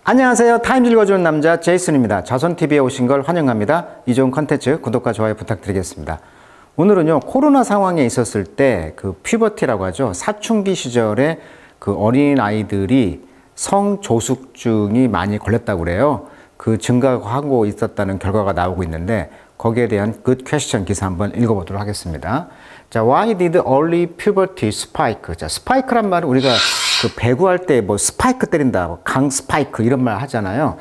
안녕하세요. 타임즈 읽어주는 남자 제이슨입니다. 자손TV에 오신 걸 환영합니다. 이 좋은 컨텐츠 구독과 좋아요 부탁드리겠습니다. 오늘은요, 코로나 상황에 있었을 때 그 퓨버티라고 하죠. 사춘기 시절에 그 어린 아이들이 성조숙증이 많이 걸렸다고 그래요. 그 증가하고 있었다는 결과가 나오고 있는데 거기에 대한 good question 기사 한번 읽어보도록 하겠습니다. 자, why did early puberty spike? 자, 스파이크란 말은 우리가 그 배구할 때 뭐 스파이크 때린다, 뭐 강 스파이크 이런 말 하잖아요.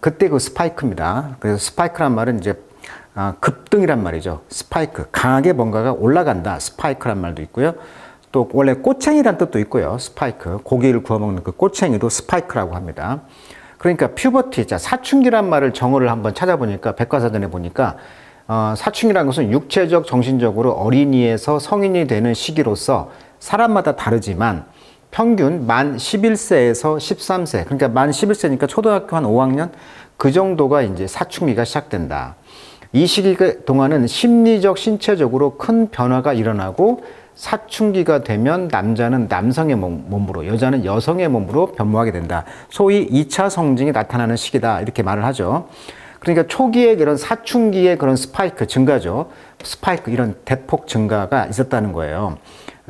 그때 그 스파이크입니다. 그래서 스파이크란 말은 이제 급등이란 말이죠. 스파이크, 강하게 뭔가가 올라간다. 스파이크란 말도 있고요. 또 원래 꼬챙이란 뜻도 있고요. 스파이크, 고기를 구워 먹는 그 꼬챙이도 스파이크라고 합니다. 그러니까 퓨버티, 자, 사춘기란 말을 정어를 한번 찾아보니까 백과사전에 보니까 사춘기라는 것은 육체적, 정신적으로 어린이에서 성인이 되는 시기로서 사람마다 다르지만 평균 만 11세에서 13세, 그러니까 만 11세니까 초등학교 한 5학년 그 정도가 이제 사춘기가 시작된다. 이 시기 동안은 심리적, 신체적으로 큰 변화가 일어나고 사춘기가 되면 남자는 남성의 몸으로, 여자는 여성의 몸으로 변모하게 된다. 소위 2차 성징이 나타나는 시기다. 이렇게 말을 하죠. 그러니까 초기에 그런 사춘기의 그런 스파이크 증가죠. 스파이크 이런 대폭 증가가 있었다는 거예요.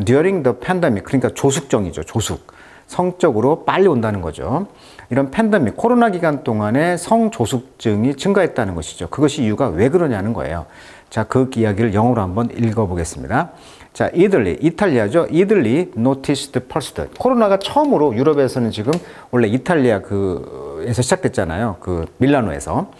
During the pandemic, 그러니까 조숙정이죠. 조숙. 성적으로 빨리 온다는 거죠. 이런 팬데믹, 코로나 기간 동안에 성조숙증이 증가했다는 것이죠. 그것이 이유가 왜 그러냐는 거예요. 자, 그 이야기를 영어로 한번 읽어보겠습니다. 자, Italy, 이탈리아죠. Italy noticed first. 코로나가 처음으로 유럽에서는 지금 원래 이탈리아 에서 시작됐잖아요. 그 밀라노에서.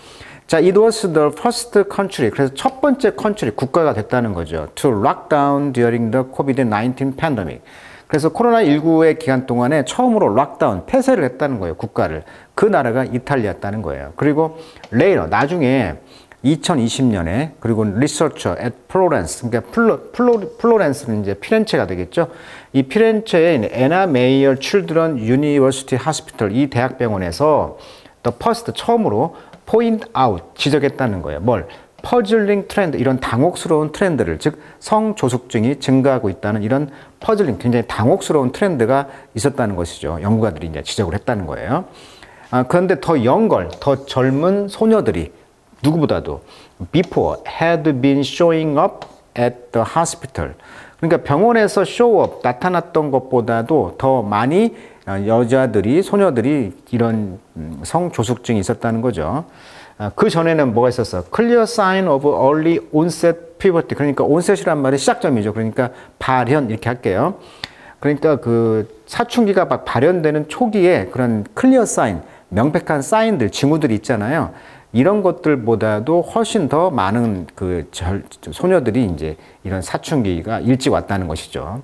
자, it was the first country. 그래서 첫 번째 country, 국가가 됐다는 거죠. To lock down during the COVID-19 pandemic. 그래서 코로나19의 기간 동안에 처음으로 락다운, 폐쇄를 했다는 거예요. 국가를. 그 나라가 이탈리아였다는 거예요. 그리고 later, 나중에 2020년에 그리고 researcher at Florence, 그러니까 플로렌스는 이제 피렌체가 되겠죠. 이 피렌체의 에나 메이어 칠드런 유니버시티 하스피털, 이 대학병원에서 the first, 처음으로 point out, 지적했다는 거예요. 뭘? 퍼즐링 트렌드, 이런 당혹스러운 트렌드를, 즉 성조숙증이 증가하고 있다는 이런 퍼즐링, 굉장히 당혹스러운 트렌드가 있었다는 것이죠. 연구가들이 이제 지적을 했다는 거예요. 그런데 더 영걸, 더 젊은 소녀들이 누구보다도 before had been showing up at the hospital. 그러니까 병원에서 show up, 나타났던 것보다도 더 많이 여자들이, 소녀들이 이런 성조숙증이 있었다는 거죠. 그 전에는 뭐가 있었어? Clear sign of early onset puberty. 그러니까 onset이란 말이 시작점이죠. 그러니까 발현, 이렇게 할게요. 그러니까 그 사춘기가 막 발현되는 초기에 그런 clear sign, 명백한 사인들, 징후들이 있잖아요. 이런 것들보다도 훨씬 더 많은 그 소녀들이 이제 이런 사춘기가 일찍 왔다는 것이죠.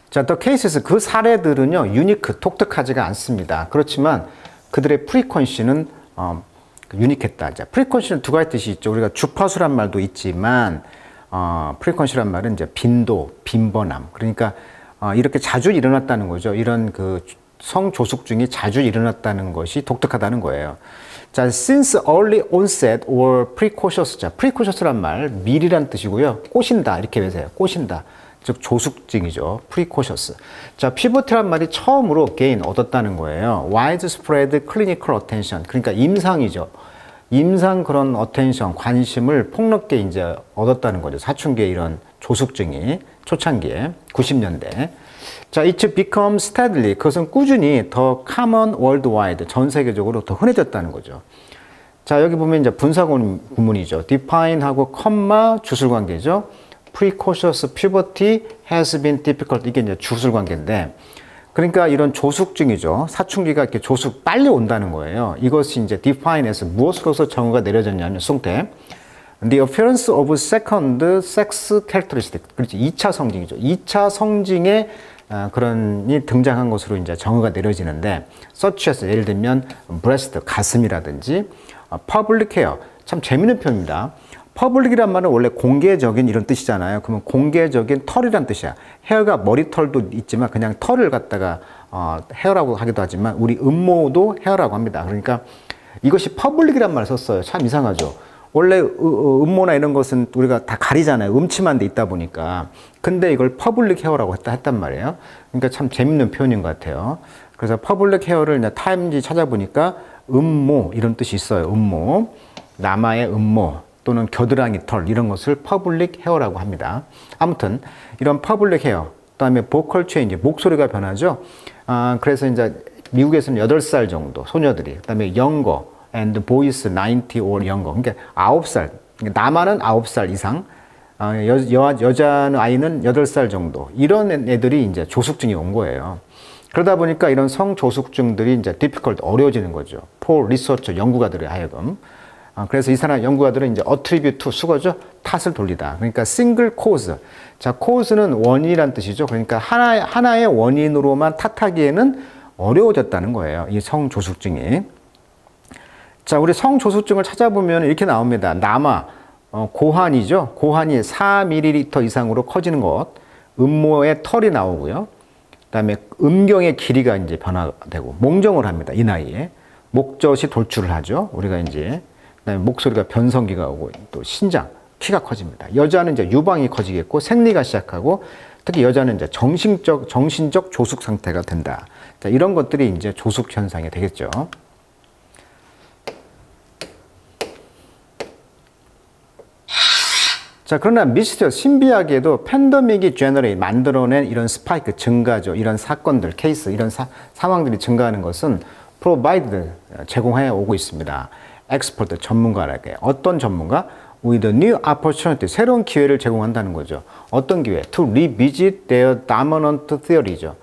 자, the cases, 그 사례들은요, 유니크, 독특하지가 않습니다. 그렇지만 그들의 프리퀀시는 유니크했다. 자, 프리퀀시는 두 가지 뜻이 있죠. 우리가 주파수란 말도 있지만 프리퀀시란 말은 이제 빈도, 빈번함. 그러니까 이렇게 자주 일어났다는 거죠. 이런 그 성조숙증이 자주 일어났다는 것이 독특하다는 거예요. 자, since early onset or precocious. 자, precocious란 말 미리란 뜻이고요. 꼬신다, 이렇게 외세요. 꼬신다. 즉 조숙증이죠. precocious. 자, 피버티란 말이 처음으로 gain, 얻었다는 거예요. widespread clinical attention. 그러니까 임상이죠. 임상 그런 attention, 관심을 폭넓게 이제 얻었다는 거죠. 사춘기의 이런 조숙증이 초창기에 90년대. 자, it become steadily. 그것은 꾸준히 더 common worldwide, 전 세계적으로 더 흔해졌다는 거죠. 자, 여기 보면 이제 분사 구문이죠. define하고 컴마 주술 관계죠. Precocious puberty has been difficult. 이게 이제 주술 관계인데, 그러니까 이런 조숙증이죠. 사춘기가 이렇게 빨리 온다는 거예요. 이것이 이제 define에서 무엇으로서 정의가 내려졌냐면, 숭태. The appearance of second sex characteristic. 그렇지. 2차 성징이죠. 2차 성징의 그런이 등장한 것으로 이제 정의가 내려지는데, such as, 예를 들면, breast, 가슴이라든지, public hair. 참 재밌는 표현입니다. 퍼블릭이란 말은 원래 공개적인 이런 뜻이잖아요. 그러면 공개적인 털이란 뜻이야. 헤어가 머리털도 있지만 그냥 털을 갖다가 헤어라고 하기도 하지만 우리 음모도 헤어라고 합니다. 그러니까 이것이 퍼블릭이란 말을 썼어요. 참 이상하죠. 원래 음모나 이런 것은 우리가 다 가리잖아요. 음침한 데 있다 보니까. 근데 이걸 퍼블릭 헤어라고 했단 말이에요. 그러니까 참 재밌는 표현인 것 같아요. 그래서 퍼블릭 헤어를 타임지 찾아보니까 음모 이런 뜻이 있어요. 음모, 남아의 음모 또는 겨드랑이 털 이런 것을 퍼블릭 헤어라고 합니다. 아무튼 이런 퍼블릭 헤어, 그다음에 보컬 체인지 목소리가 변하죠. 그래서 이제 미국에서는 8살 정도 소녀들이, 그다음에 영거 and boys 90 or younger, 그러니까 9살, 남아는 9살 이상, 여자는 아이는 8살 정도, 이런 애들이 이제 조숙증이 온 거예요. 그러다 보니까 이런 성조숙증들이 이제 difficult, 어려워지는 거죠. for researcher, 연구가들의 하여금. 그래서 이 사람 연구가들은 이제 attribute to, 수거죠. 탓을 돌리다. 그러니까 single cause. 자, cause는 원인이란 뜻이죠. 그러니까 하나의 원인으로만 탓하기에는 어려워졌다는 거예요. 이 성조숙증이. 자, 우리 성조숙증을 찾아보면 이렇게 나옵니다. 남아, 고환이죠. 고환이 4ml 이상으로 커지는 것. 음모의 털이 나오고요. 그다음에 음경의 길이가 이제 변화되고 몽정을 합니다. 이 나이에. 목젖이 돌출을 하죠. 우리가 이제. 그다음에 목소리가 변성기가 오고 또 신장, 키가 커집니다. 여자는 이제 유방이 커지겠고 생리가 시작하고 특히 여자는 이제 정신적 조숙 상태가 된다. 자, 이런 것들이 이제 조숙 현상이 되겠죠. 자, 그러나 미스터리어스, 신비하게도 팬데믹이 제너레이트, 만들어낸 이런 스파이크, 증가죠. 이런 사건들, 케이스, 이런 상황들이 증가하는 것은 provide, 제공해 오고 있습니다. expert, 전문가에게. 어떤 전문가? with a new opportunity, 새로운 기회를 제공한다는 거죠. 어떤 기회? to revisit their dominant theory죠.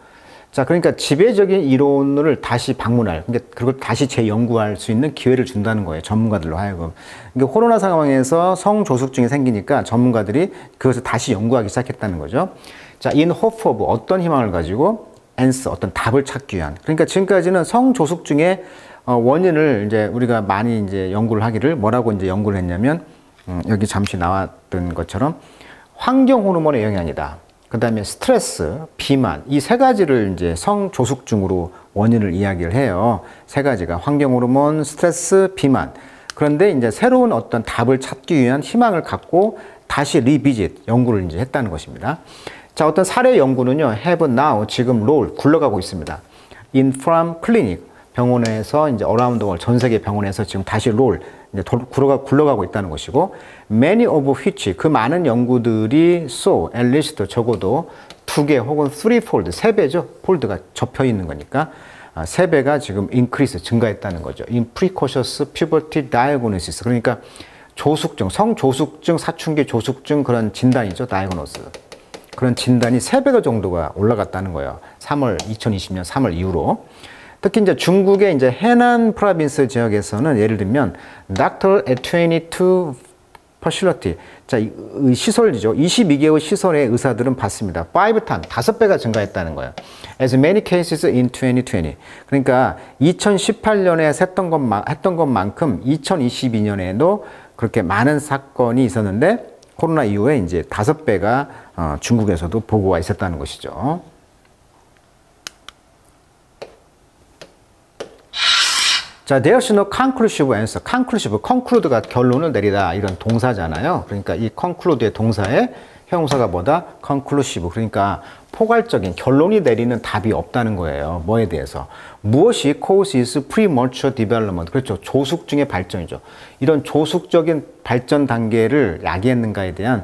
자, 그러니까 지배적인 이론을 다시 방문할, 그러니까 그걸 다시 재연구할 수 있는 기회를 준다는 거예요. 전문가들로 하여금. 그러니까 코로나 상황에서 성조숙증이 생기니까 전문가들이 그것을 다시 연구하기 시작했다는 거죠. 자, in hope of, 어떤 희망을 가지고 answer, 어떤 답을 찾기 위한. 그러니까 지금까지는 성조숙증의 원인을 이제 우리가 많이 이제 연구를 하기를 뭐라고 이제 연구를 했냐면, 여기 잠시 나왔던 것처럼 환경 호르몬의 영향이다. 그 다음에 스트레스, 비만, 이 세 가지를 이제 성조숙증으로 원인을 이야기를 해요. 세 가지가 환경 호르몬, 스트레스, 비만. 그런데 이제 새로운 어떤 답을 찾기 위한 희망을 갖고 다시 리비짓, 연구를 이제 했다는 것입니다. 자, 어떤 사례 연구는요, have now, 지금 롤, 굴러가고 있습니다. in from clinic, 병원에서 이제 around the world, 전 세계 병원에서 지금 다시 롤, 이제 굴러가고 있다는 것이고, many of which, 그 많은 연구들이 so, at least 적어도 2개 혹은 3fold, 3배죠. 폴드가 접혀 있는 거니까 3배가 지금 increase, 증가했다는 거죠. in precocious puberty diagnosis, 그러니까 조숙증, 성조숙증, 사춘기 조숙증 그런 진단이죠. diagnosis. 그런 진단이 3배가 정도가 올라갔다는 거예요. 2020년 3월 이후로. 특히 이제 중국의 이제 해난 프로빈스 지역에서는 예를 들면 Doctor at 22 facility, 자, 이 시설이죠. 22개의 시설의 의사들은 봤습니다. 5x, 5배가 증가했다는 거예요. As many cases in 2020. 그러니까 2018년에 했던 것만큼 2022년에도 그렇게 많은 사건이 있었는데 코로나 이후에 이제 5배가 중국에서도 보고가 있었다는 것이죠. 자, there's no conclusive answer. conclusive, conclude가 결론을 내리다 이런 동사잖아요. 그러니까 이 conclude의 동사에 형용사가 뭐다? conclusive. 그러니까 포괄적인 결론이 내리는 답이 없다는 거예요. 뭐에 대해서? 무엇이 causes premature development. 그렇죠. 조숙증의 발전이죠. 이런 조숙적인 발전 단계를 야기했는가에 대한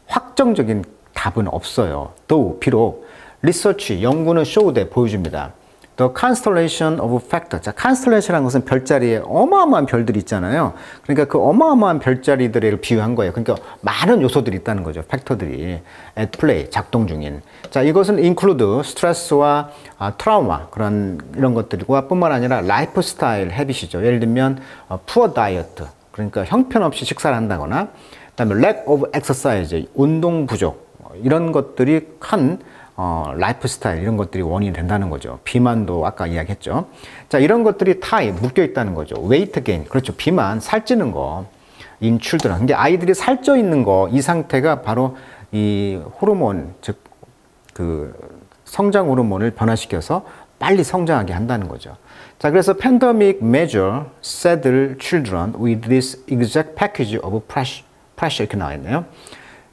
확정적인 답은 없어요. 또 비록 리서치, 연구는 show돼 보여줍니다. The constellation of factor. 자, constellation이라는 것은 별자리에 어마어마한 별들이 있잖아요. 그러니까 그 어마어마한 별자리들을 비유한 거예요. 그러니까 많은 요소들이 있다는 거죠. 팩터들이 at play, 작동 중인. 자, 이것은 include 스트레스와 트라우마 그런 이런 것들과 뿐만 아니라 라이프 스타일 헤빗이죠. 예를 들면 poor diet. 그러니까 형편없이 식사를 한다거나, 그다음에 lack of exercise, 운동 부족. 이런 것들이 큰 라이프 스타일 이런 것들이 원인이 된다는 거죠. 비만도 아까 이야기했죠. 자, 이런 것들이 타에 묶여 있다는 거죠. weight gain, 그렇죠. 비만, 살찌는 거, in children. 근데 아이들이 살쪄 있는 거, 이 상태가 바로 이 호르몬, 즉 그 성장 호르몬을 변화시켜서 빨리 성장하게 한다는 거죠. 자, 그래서 pandemic measure saddle children with this exact package of pressure 이렇게 나와 있네요.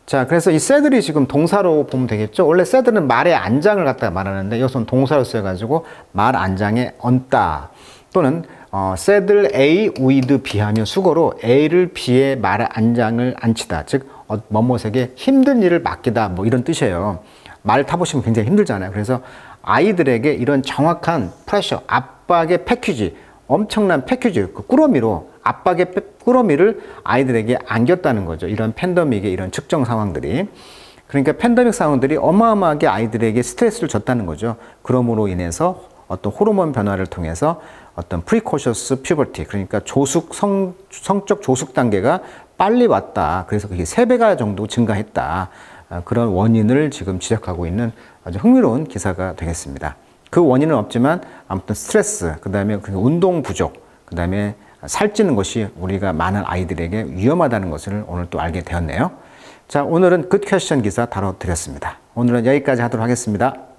자, 그래서 이 saddle이 지금 동사로 보면 되겠죠. 원래 saddle은 말의 안장을 갖다가 말하는데 이것은 동사로 써가지고 말 안장에 얹다 또는 saddle A with B 하면 수거로 A를 B의 말 안장을 앉히다. 즉 뭐뭐에게 힘든 일을 맡기다 뭐 이런 뜻이에요. 말 타보시면 굉장히 힘들잖아요. 그래서 아이들에게 이런 정확한 프레셔, 압박의 패키지, 엄청난 패키지, 그 꾸러미로 압박의 꾸러미를 아이들에게 안겼다는 거죠. 이런 팬데믹의 이런 측정 상황들이. 그러니까 팬데믹 상황들이 어마어마하게 아이들에게 스트레스를 줬다는 거죠. 그러므로 인해서 어떤 호르몬 변화를 통해서 어떤 precocious puberty, 그러니까 성적 조숙 단계가 빨리 왔다. 그래서 그게 3배가 정도 증가했다. 그런 원인을 지금 지적하고 있는 아주 흥미로운 기사가 되겠습니다. 그 원인은 없지만 아무튼 스트레스, 그 다음에 운동 부족, 그 다음에 살찌는 것이 우리가 많은 아이들에게 위험하다는 것을 오늘 또 알게 되었네요. 자, 오늘은 굿 퀘스천 기사 다뤄드렸습니다. 오늘은 여기까지 하도록 하겠습니다.